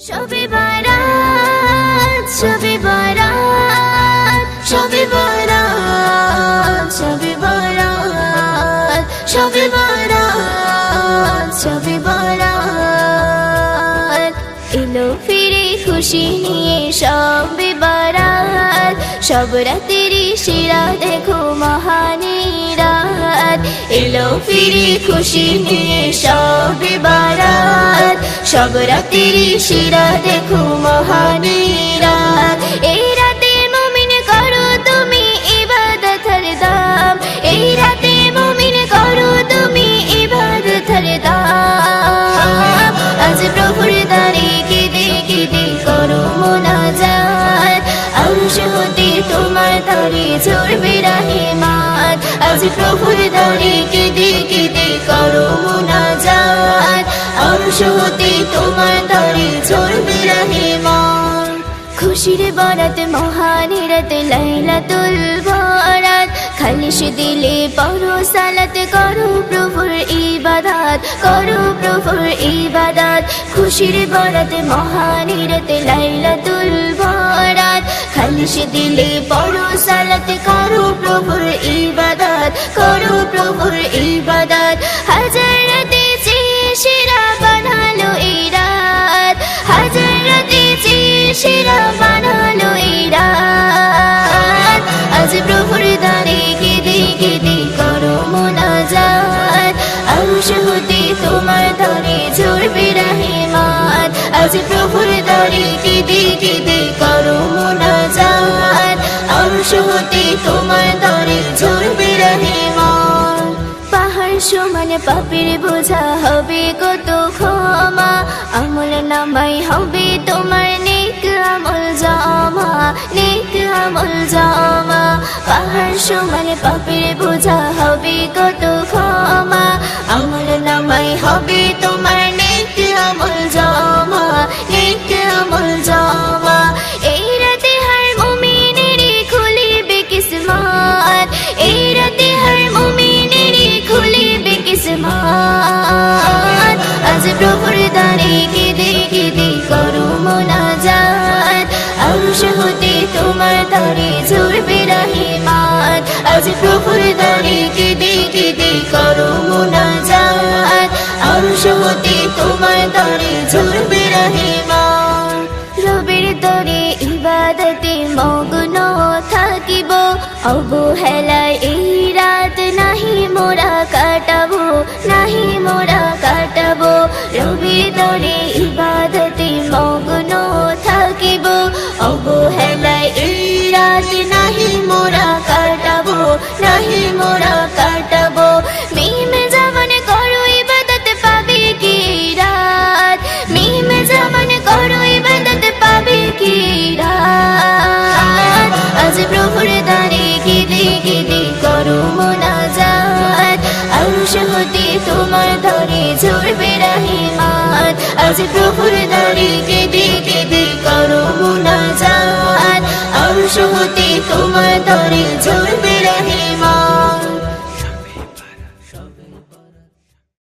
শবে বারাত শবে বারাত শবে বারাত শবে বারাত শবে বারাত শবে বারাত এলো ফিরে খুশি নিয়ে শবে বারাত সব রাতেরই সেরা দেখো মহানী রাত এলো ফিরে খুশি নিয়ে শবে বারাত সব রাতেরই সেরা দেখো মহানী রাত এই রাতে মুমিন করো তুমি ইবাদতের দাম এই রাতে মুমিন করো তুমি ইবাদতের দাম আজ প্রভুর দ্বারে কেঁদে কেঁদে করো মুনাজাত আরশ হতে তোমার দ্বারে ঝরবে রহমত আজ প্রভুর দ্বারে কেঁদে কেঁদে করো মুনাজাত আরশ হতে তোমার দ্বারে ঝরবে রহমত খুশির বরাত মহান রাত লাইলাতুল বরাত খালিশ দিলে পড়ো সালাত করো প্রভুর ইবাদত করো প্রভুর ইবাদত খুশির বরাত মহান রাত লাইলাতুল বরাত খালিশ দিলে পড়ো সালাত করো প্রভুর ইবাদত করো প্রভুর ইবাদত হাজার রাতে সেরা বানালো এই রাত হাজার রাতে সেরা বানালো এই রাত আজ প্রভুর দ্বারে কেঁদে কেঁদে করো মুনাজাত আরশ হতে তোমার দ্বারে ঝরবে রহমত আজ প্রভুর দ্বারে কেঁদে কেঁদে করো মুনাজাত আরশ হতে তোমার দ্বারে ঝরবে রহমত পাহাড় সমান পাপের বোঝা হবে কত ক্ষমা আমল নামাই হবে তোমার নেক আমল জমা নেক আমল জমা পাহাড় সমান পাপের বোঝা হবে কত ক্ষমা আমল নামাই হবে তোমার নেক আমল জমা নেক আমল জমা এই রাতে হর মুমিনের খুলিবে কিসমত এই রাতে হর মুমিনের খুলিবে কিসমত আজ প্রভুর দ্বারে কেঁদে কেঁদে করো মুনাজাত আরশ হতে তোমার দ্বারে ঝরবে রহমত আজ প্রভুর দ্বারে কেঁদে কেঁদে করো মুনাজাত আরশ হতে তোমার দ্বারে ঝরবে রহমত রবের তরে ইবাদতে মগ্ন থাকিব অবহেলায় এই রাত নাহি মোরা কাটাবো নাহি মোরা কাটাবো রবের তরে ইবাদতে মগ্ন থাকিব অবহেলায় এই রাত নাহি মোরা কাটাবো নাহি মোরা কাটাবো মিমে জামান করো ইবাদত পাবে কি রাত মিমে জামান করো ইবাদত পাবে কি রাত আজ প্রভুর দ্বারে কেঁদে কেঁদে করো মুনাজাত আরশ হতে তোমার দ্বারে ঝরবে রহমত আজ প্রভুর দ্বারে কেঁদে কেঁদে করো মুনাজাত আরশ হতে